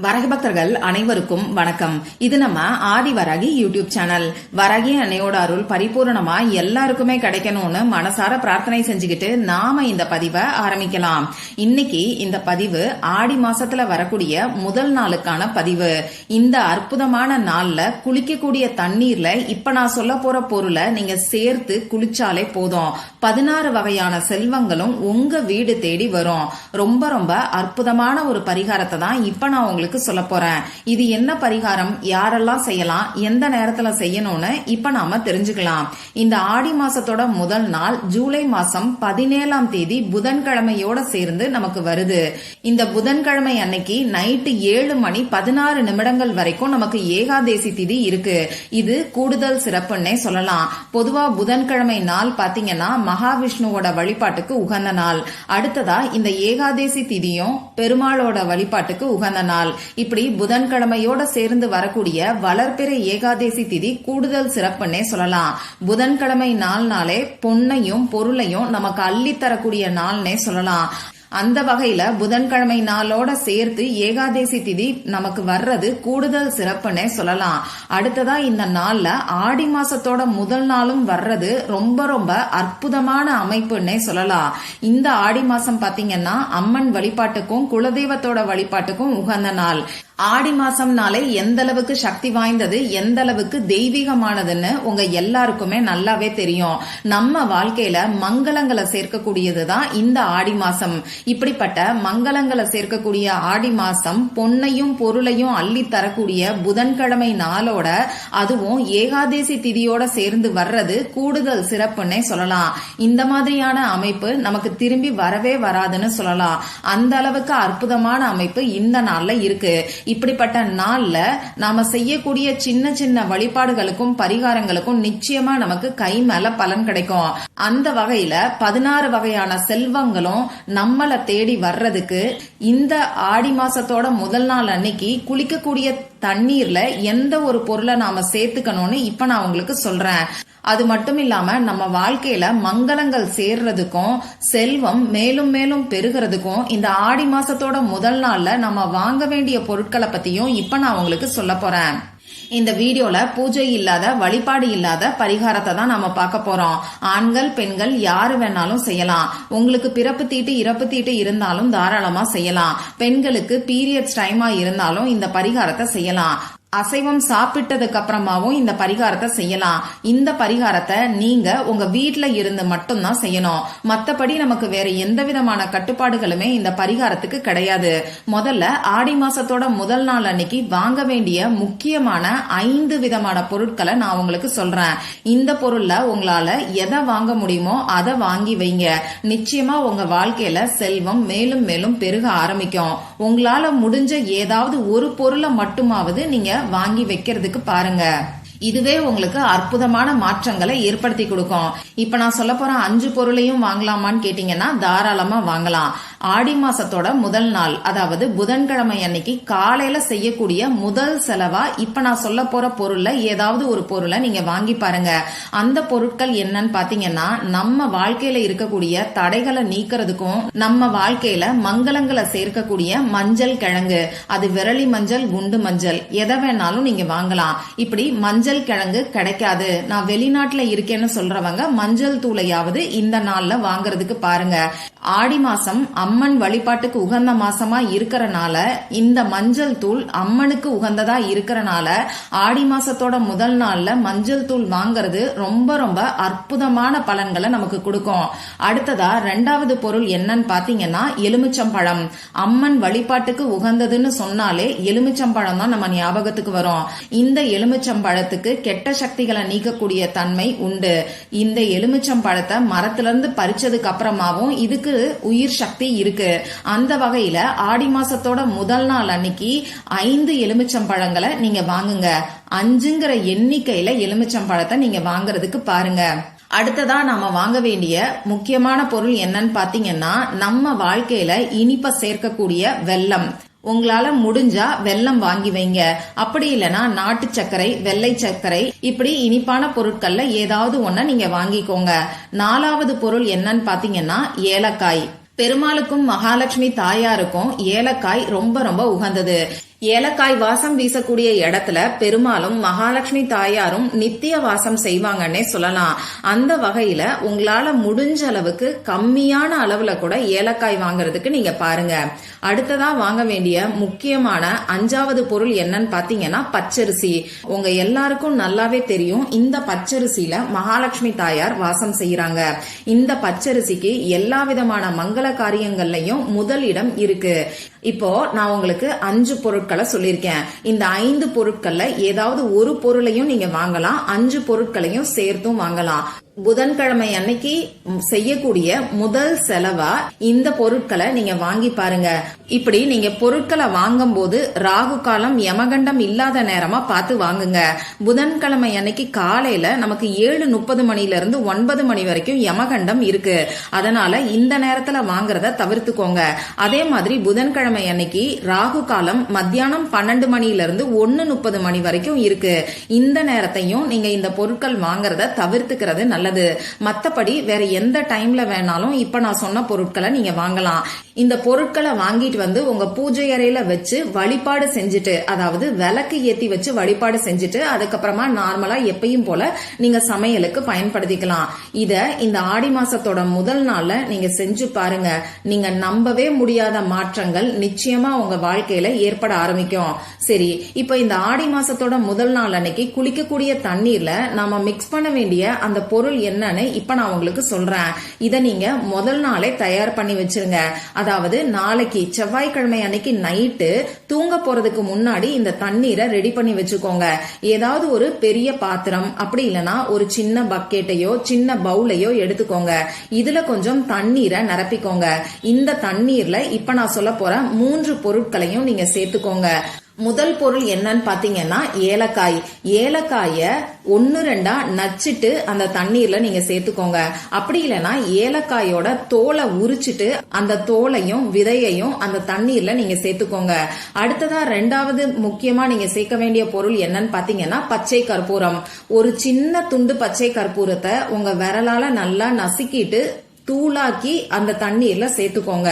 வரகி பக்தர்கள் அனைவருக்கும் வணக்கம். இது நம்ம ஆதி வரகி யூடியூப் சேனல். வரகி அன்னையோட அருள் பரிபூர்ணமா எல்லாருக்குமே கிடைக்கணும்னு மனசார பிரார்த்தனை செஞ்சுக்கிட்டு நாம இந்த பதிவை ஆரம்பிக்கலாம். இன்னைக்கு இந்த பதிவு ஆடி மாசத்துல வரக்கூடிய முதல் நாளுக்கான பதிவு. இந்த அற்புதமான நாள்ல குளிக்கக்கூடிய தண்ணீர்ல இப்ப நான் சொல்ல போற பொருளை நீங்க சேர்த்து குளிச்சாலே போதும். 16 வகையான செல்வங்களும் உங்க வீடு தேடி வரும். ரொம்ப ரொம்ப அற்புதமான ஒரு பரிகாரத்தை தான் இப்ப நான் உங்களுக்கு சொல்ல போறேன். இது என்ன பரிகாரம், யாரெல்லாம் செய்யலாம், எந்த நேரத்துல செய்யணும்னு இப்ப நாம தெரிஞ்சுக்கலாம். இந்த ஆடி மாசத்தோட முதல் நாள் ஜூலை மாசம் 17ஆம் தேதி புதன்கிழமையோட சேர்ந்து நமக்கு வருது. இந்த புதன்கிழமை அன்னைக்கு நைட்டு 7 மணி 16 நிமிடங்கள் வரைக்கும் நமக்கு ஏகாதேசி திதி இருக்கு. இது கூடுதல் சிறப்புன்னே சொல்லலாம். பொதுவா புதன்கிழமை நாள் பாத்தீங்கன்னா மகாவிஷ்ணுவோட வழிபாட்டுக்கு உகந்த நாள். அடுத்ததா இந்த ஏகாதேசி திதியும் பெருமாளோட வழிபாட்டுக்கு உகந்த நாள். இப்படி புதன்கிழமையோட சேர்ந்து வரக்கூடிய வளர்பிறை ஏகாதேசி திதி கூடுதல் சிறப்புன்னே சொல்லலாம். புதன்கிழமை நாளே பொன்னையும் பொருளையும் நமக்கு அள்ளி தரக்கூடிய நாள்னே சொல்லலாம். அந்த வகையில புதன்கிழமை நாளோட சேர்த்து ஏகாதேசி திதி நமக்கு வர்றது கூடுதல் சிறப்புன்னே சொல்லலாம். அடுத்ததா இந்த நாள்ல ஆடி மாசத்தோட முதல் நாளும் வர்றது ரொம்ப ரொம்ப அற்புதமான அமைப்புன்னே சொல்லலாம். இந்த ஆடி மாசம் பாத்தீங்கன்னா அம்மன் வழிபாட்டுக்கும் குலதெய்வத்தோட வழிபாட்டுக்கும் உகந்த நாள். ஆடி மாசம்னாலே எந்த அளவுக்கு சக்தி வாய்ந்தது, எந்த அளவுக்கு தெய்வீகமானதுன்னு உங்க எல்லாருக்குமே நல்லாவே தெரியும். நம்ம வாழ்க்கையில மங்களங்களை சேர்க்கக்கூடியதுதான் இந்த ஆடி மாசம். இப்படிப்பட்ட மங்களங்களை சேர்க்கக்கூடிய ஆடி மாசம் பொன்னையும் பொருளையும் அள்ளி தரக்கூடிய புதன்கிழமை நாளோட அதுவும் ஏகாதேசி திதியோட சேர்ந்து வர்றது கூடுதல் சிறப்புன்னே சொல்லலாம். இந்த மாதிரியான அமைப்பு நமக்கு திரும்பி வரவே வராதுன்னு சொல்லலாம். அந்த அளவுக்கு அற்புதமான அமைப்பு இந்த நாள்ல இருக்கு. இப்படிப்பட்ட நாள்ல நாம செய்யக்கூடிய சின்ன சின்ன வழிபாடுகளுக்கும் பரிகாரங்களுக்கும் நிச்சயமா நமக்கு கை மேல பலன் கிடைக்கும். அந்த வகையில 16 வகையான செல்வங்களும் நம்மள தேடி வர்றதுக்கு இந்த ஆடி மாசத்தோட முதல் நாள் அன்னைக்கு குளிக்கக்கூடிய தண்ணீர்ல எந்த ஒரு பொருளை நாம சேர்த்துக்கணும்னு இப்ப நான் உங்களுக்கு சொல்றேன். அது மட்டும் இல்லாம நம்ம வாழ்க்கையில மங்களங்கள் சேர்றதுக்கும் செல்வம் மேலும் மேலும் பெருகிறதுக்கும் இந்த ஆடி மாசத்தோட முதல் நாள்ல நம்ம வாங்க வேண்டிய பொருட்களை பத்தியும் இப்ப நான் உங்களுக்கு சொல்ல போறேன். இந்த வீடியோல பூஜை இல்லாத வழிபாடு இல்லாத பரிகாரத்தை தான் நாம பார்க்க போறோம். ஆண்கள் பெண்கள் யாரு வேணாலும் செய்யலாம். உங்களுக்கு பிறப்பு தீட்டு இறப்பு தீட்டு இருந்தாலும் தாராளமா செய்யலாம். பெண்களுக்கு பீரியட்ஸ் டைமா இருந்தாலும் இந்த பரிகாரத்தை செய்யலாம். அசைவம் சாப்பிட்டதுக்கு அப்புறமாவும் இந்த பரிகாரத்தை செய்யலாம். இந்த பரிகாரத்தை நீங்க உங்க வீட்டுல இருந்து மட்டும்தான் செய்யணும். மத்தபடி நமக்கு வேற எந்த விதமான கட்டுப்பாடுகளுமே இந்த பரிகாரத்துக்கு கிடையாது. முதல்ல ஆடி மாசத்தோட முதல் நாள் அன்னைக்கு வாங்க வேண்டிய முக்கியமான 5 விதமான பொருட்களை நான் உங்களுக்கு சொல்றேன். இந்த பொருள்ல உங்களால எதை வாங்க முடியுமோ அதை வாங்கி வைங்க. நிச்சயமா உங்க வாழ்க்கையில செல்வம் மேலும் மேலும் பெருக ஆரம்பிக்கும். உங்களால முடிஞ்ச ஏதாவது ஒரு பொருளை மட்டுமாவது நீங்க வாங்கி வைக்கிறதுக்கு பாருங்க. இதுவே உங்களுக்கு அற்புதமான மாற்றங்களை ஏற்படுத்தி கொடுக்கும். இப்ப நான் சொல்ல போற 5 பொருளையும் வாங்கலாமான்னு கேட்டீங்கன்னா தாராளமா வாங்கலாம். ஆடி மாசத்தோட முதல் நாள் அதாவது புதன்கிழமை அன்னைக்கு காலையில செய்யக்கூடிய முதல் செலவா இப்ப நான் சொல்ல போற பொருள்ல ஏதாவது ஒரு பொருளை நீங்க வாங்கி பாருங்க. அந்த பொருட்கள் என்னன்னு பாத்தீங்கன்னா நம்ம வாழ்க்கையில இருக்கக்கூடிய தடைகளை நீக்கிறதுக்கும் நம்ம வாழ்க்கையில மங்களங்களை சேர்க்கக்கூடிய மஞ்சள் கிழங்கு, அது விரலி மஞ்சள் குண்டு மஞ்சள் எதை வேணாலும் நீங்க வாங்கலாம். இப்படி மஞ்சள் கிழங்கு கிடைக்காது, நான் வெளிநாட்டுல இருக்கேன்னு சொல்றவங்க மஞ்சள் தூளையாவது இந்த நாள்ல வாங்குறதுக்கு பாருங்க. ஆடி மாசம் அம்மன் வழிபாட்டுக்கு உகந்த மாசமா இருக்கறனால இந்த மஞ்சள் தூள் அம்மனுக்கு உகந்ததா இருக்கறனால ஆடி மாசத்தோட முதல் நாள்ல மஞ்சள் தூள் வாங்குறது ரொம்ப ரொம்ப அற்புதமான பலன்களை நமக்கு கொடுக்கும். அடுத்ததா 2வது பொருள் என்னன்னு பாத்தீங்கன்னா எலுமிச்சம்பழம். அம்மன் வழிபாட்டுக்கு உகந்ததுன்னு சொன்னாலே எலுமிச்சம்பழம் தான் நம்ம ஞாபகத்துக்கு வரும். இந்த எலுமிச்சம்பழத்துக்கு கெட்ட சக்திகளை நீக்கக்கூடிய தன்மை உண்டு. இந்த எலுமிச்சம்பழத்தை மரத்திலிருந்து பறிச்சதுக்கு அப்புறமாவும் இதுக்கு உயிர் சக்தி இருக்கு. அந்த வகையில ஆடி மாசத்தோட முதல் நாள் அன்னைக்கு 5 எலுமிச்சம்பழங்களை நீங்க வாங்குங்க. 5ங்கிற எண்ணிக்கையில எலுமிச்சம்பழத்தை நீங்க வாங்குறதுக்கு பாருங்க. அடுத்ததா நாம வாங்க வேண்டிய முக்கியமான பொருள் என்னன்னு பாத்தீங்கன்னா நம்ம வாழ்க்கையில இனிப்ப சேர்க்கக்கூடிய வெல்லம். உங்களால முடிஞ்சா வெல்லம் வாங்கி வைங்க. அப்படி இல்லைன்னா நாட்டு சர்க்கரை, வெள்ளை சர்க்கரை, இப்படி இனிப்பான பொருட்கள்ல ஏதாவது ஒன்ன நீங்க வாங்கிக்கோங்க. 4வது பொருள் என்னன்னு பாத்தீங்கன்னா ஏலக்காய். பெருமாளுக்கும் மகாலட்சுமி தாயாருக்கும் ஏலக்காய் ரொம்ப ரொம்ப உகந்தது. ஏலக்காய் வாசம் வீசக்கூடிய இடத்துல பெரும்பாலும் மகாலட்சுமி தாயாரும் நித்திய வாசம் செய்வாங்கன்னே சொல்லலாம். அந்த வகையில உங்களால முடிஞ்ச அளவுக்கு கம்மியான அளவுல கூட ஏலக்காய் வாங்குறதுக்கு நீங்க பாருங்க. அடுத்ததா வாங்க வேண்டிய முக்கியமான 5வது பொருள் என்னன்னு பாத்தீங்கன்னா பச்சரிசி. உங்க எல்லாருக்கும் நல்லாவே தெரியும், இந்த பச்சரிசியில மகாலட்சுமி தாயார் வாசம் செய்யறாங்க. இந்த பச்சரிசிக்கு எல்லா விதமான மங்கள காரியங்கள்லயும் முதல் இடம் இருக்கு. இப்போ நான் உங்களுக்கு 5 பொருட்களை சொல்லியிருக்கேன். இந்த 5 பொருட்கள்ல ஏதாவது ஒரு பொருளையும் நீங்க வாங்கலாம், 5 பொருட்களையும் சேர்த்தும் வாங்கலாம். புதன்கிழமை அன்னைக்கு செய்யக்கூடிய முதல் செலவா இந்த பொருட்களை நீங்க வாங்கி பாருங்க. இப்படி நீங்க பொருட்களை வாங்கும் போது ராகு காலம் யமகண்டம் இல்லாத நேரமா பார்த்து வாங்குங்க. புதன்கிழமை அன்னைக்கு காலையில நமக்கு 7:30 மணில இருந்து 9 மணி வரைக்கும் யமகண்டம் இருக்கு. அதனால இந்த நேரத்துல வாங்குறத தவிர்த்துக்கோங்க. அதே மாதிரி புதன்கிழமை அன்னைக்கு ராகு காலம் மத்தியானம் 12 மணில இருந்து 1:30 மணி வரைக்கும் இருக்கு. இந்த நேரத்தையும் நீங்க இந்த பொருட்கள் வாங்குறத தவிர்த்துக்கிறது நல்லது. மத்தபடி வேற எந்த டைம்ல வேணாலும் இப்ப நான் சொன்ன பொருட்களை நீங்க வாங்கலாம். இந்த பொருட்களை வாங்கிட்டு வந்து உங்க பூஜை அறையில வச்சு வழிபாடு செஞ்சுட்டு, அதாவது விளக்கு ஏத்தி வச்சு வழிபாடு செஞ்சுட்டு அதுக்கப்புறமா நார்மலா எப்பயும் போல நீங்க சமையலுக்கு பயன்படுத்திக்கலாம். இத இந்த ஆடி மாசத்தோட முதல் நாள்ல நீங்க செஞ்சு பாருங்க. நீங்க நம்பவே முடியாத மாற்றங்கள் நிச்சயமா உங்க வாழ்க்கையில ஏற்பட ஆரம்பிக்கும். சரி, இப்ப இந்த ஆடி மாசத்தோட முதல் நாள் அன்னைக்கு குளிக்கக்கூடிய தண்ணீர்ல நாம மிக்ஸ் பண்ண வேண்டிய அந்த பொருள் என்னன்னு இப்ப நான் உங்களுக்கு சொல்றேன். இத நீங்க முதல் நாளே தயார் பண்ணி வச்சிருங்க. அதாவது நாளைக்கு செவ்வாய்க்கிழமை அன்னைக்கு நைட்டு தூங்க போறதுக்கு முன்னாடி இந்த தண்ணீரை ரெடி பண்ணி வச்சுக்கோங்க. ஏதாவது ஒரு பெரிய பாத்திரம், அப்படி இல்லைன்னா ஒரு சின்ன பக்கெட்டையோ சின்ன பவுலையோ எடுத்துக்கோங்க. இதுல கொஞ்சம் தண்ணீரை நிரப்பிக்கோங்க. இந்த தண்ணீர்ல இப்ப நான் சொல்ல போற 3 பொருட்களையும் நீங்க சேர்த்துக்கோங்க. முதல் பொருள் என்னன்னு பாத்தீங்கன்னா ஏலக்காய். ஏலக்காய 1-2 நச்சிட்டு அந்த தண்ணீர்ல நீங்க சேர்த்துக்கோங்க. அப்படி இல்லைன்னா ஏலக்காயோட தோலை உரிச்சிட்டு அந்த தோலையும் விதையையும் அந்த தண்ணீர்ல நீங்க சேர்த்துக்கோங்க. அடுத்ததா 2வது முக்கியமா நீங்க சேர்க்க வேண்டிய பொருள் என்னன்னு பாத்தீங்கன்னா பச்சை கற்பூரம். ஒரு சின்ன துண்டு பச்சை கற்பூரத்தை உங்க விரலால நல்லா நசுக்கிட்டு தூளாக்கி அந்த தண்ணீர்ல சேர்த்துக்கோங்க.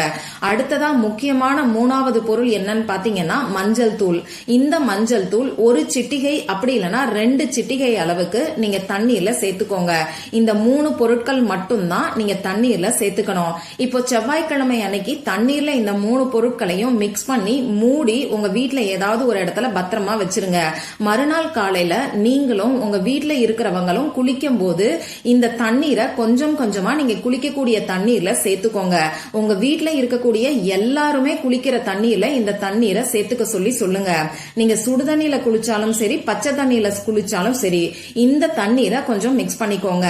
அடுத்ததா முக்கியமான 3வது பொருள் என்னன்னு பாத்தீங்கன்னா மஞ்சள் தூள். இந்த மஞ்சள் தூள் ஒரு சிட்டிகை அப்படி இல்லைன்னா 2 சிட்டிகை அளவுக்கு நீங்க தண்ணீர்ல சேர்த்துக்கோங்க. இந்த 3 பொருட்கள் மட்டும்தான் நீங்க தண்ணீர்ல சேர்த்துக்கணும். இப்போ செவ்வாய்க்கிழமை அன்னைக்கு தண்ணீர்ல இந்த 3 பொருட்களையும் மிக்ஸ் பண்ணி மூடி உங்க வீட்டுல ஏதாவது ஒரு இடத்துல பத்திரமா வச்சிருங்க. மறுநாள் காலையில நீங்களும் உங்க வீட்டுல இருக்கிறவங்களும் குளிக்கும் போது இந்த தண்ணீரை கொஞ்சம் கொஞ்சமா நீங்க குளிக்க தண்ணீர்ல சேர்த்துக்கோங்க. உங்க வீட்டுல இருக்கக்கூடிய எல்லாருமே குளிக்கிற தண்ணீர்ல இந்த தண்ணீரை சேர்த்துக்க சொல்லி சொல்லுங்க. நீங்க சுடு தண்ணியில குளிச்சாலும் சரி, பச்சை தண்ணியில குளிச்சாலும் சரி, இந்த தண்ணீரை கொஞ்சம் மிக்ஸ் பண்ணிக்கோங்க.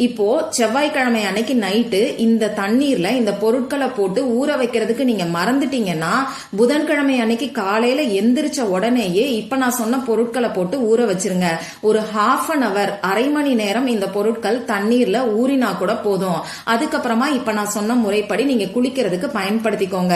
இப்போ செவ்வாய்க்கிழமை அன்னைக்கு நைட்டு இந்த தண்ணீர்ல இந்த பொருட்களை போட்டு ஊற வைக்கிறதுக்கு நீங்க மறந்துட்டீங்கன்னா புதன்கிழமை அன்னைக்கு காலையில எந்திரிச்ச உடனேயே இப்ப நான் சொன்ன பொருட்களை போட்டு ஊற வச்சிருங்க. ஒரு 1/2 hour, அரை மணி நேரம் இந்த பொருட்கள் தண்ணீர்ல ஊறினா கூட போதும். அதுக்கப்புறமா இப்ப நான் சொன்ன முறைப்படி நீங்க குளிக்கிறதுக்கு பயன்படுத்திக்கோங்க.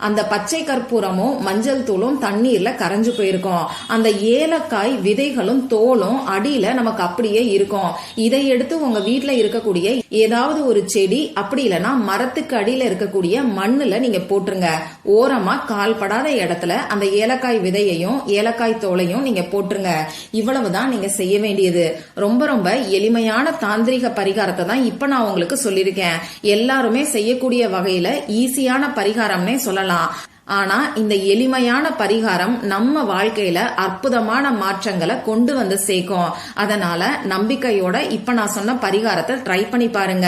அந்த பச்சை கற்பூரமும் மஞ்சள் தூளும் தண்ணீர்ல கரைஞ்சு போயிருக்கும். அந்த ஏலக்காய் விதைகளும் தோலும் அடியில நமக்கு அப்படியே இருக்கும். இதை எடுத்து உங்க வீட்டுல இருக்கக்கூடிய ஏதாவது ஒரு செடி அப்படி இல்லைன்னா மரத்துக்கு அடியில இருக்கக்கூடிய மண்ணுல நீங்க போட்டுருங்க. ஓரமா கால்படாத இடத்துல அந்த ஏலக்காய் விதையையும் ஏலக்காய் தோலையும் நீங்க போட்டுருங்க. இவ்வளவுதான் நீங்க செய்ய வேண்டியது. ரொம்ப ரொம்ப எளிமையான தாந்திரிக பரிகாரத்தை தான் இப்ப நான் உங்களுக்கு சொல்லியிருக்கேன். எல்லாருமே செய்யக்கூடிய வகையில ஈஸியான பரிகாரம்னே சொல்லலாம். ஆனா இந்த எளிமையான பரிகாரம் நம்ம வாழ்க்கையில அற்புதமான மாற்றங்களை கொண்டு வந்து சேர்க்கும். அதனால நம்பிக்கையோட இப்ப நான் சொன்ன பரிகாரத்தை ட்ரை பண்ணி பாருங்க.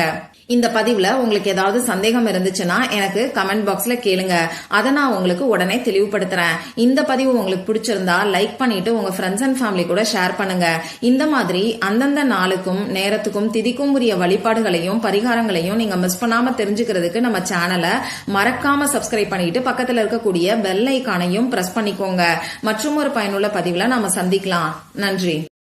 இந்த பதிவுல உங்களுக்கு ஏதாவது சந்தேகம் இருந்துச்சுன்னா எனக்கு கமெண்ட் பாக்ஸ்ல கேளுங்க. அதை நான் உங்களுக்கு உடனே தெளிவுபடுத்துறேன். இந்த பதிவு உங்களுக்கு பிடிச்சிருந்தா லைக் பண்ணிட்டு உங்க ஃப்ரெண்ட்ஸ் அண்ட் ஃபேமிலி கூட ஷேர் பண்ணுங்க. இந்த மாதிரி அந்தந்த நாளுக்கும் நேரத்துக்கும் திதிக்கும் உரிய வழிபாடுகளையும் பரிகாரங்களையும் நீங்க மிஸ் பண்ணாம தெரிஞ்சுக்கிறதுக்கு நம்ம சேனலை மறக்காம சப்ஸ்கிரைப் பண்ணிட்டு பக்கத்துல இருக்கக்கூடிய பெல் ஐகானையும் பிரஸ் பண்ணிக்கோங்க. மற்றும் ஒரு பயனுள்ள பதிவுல நாம சந்திக்கலாம். நன்றி.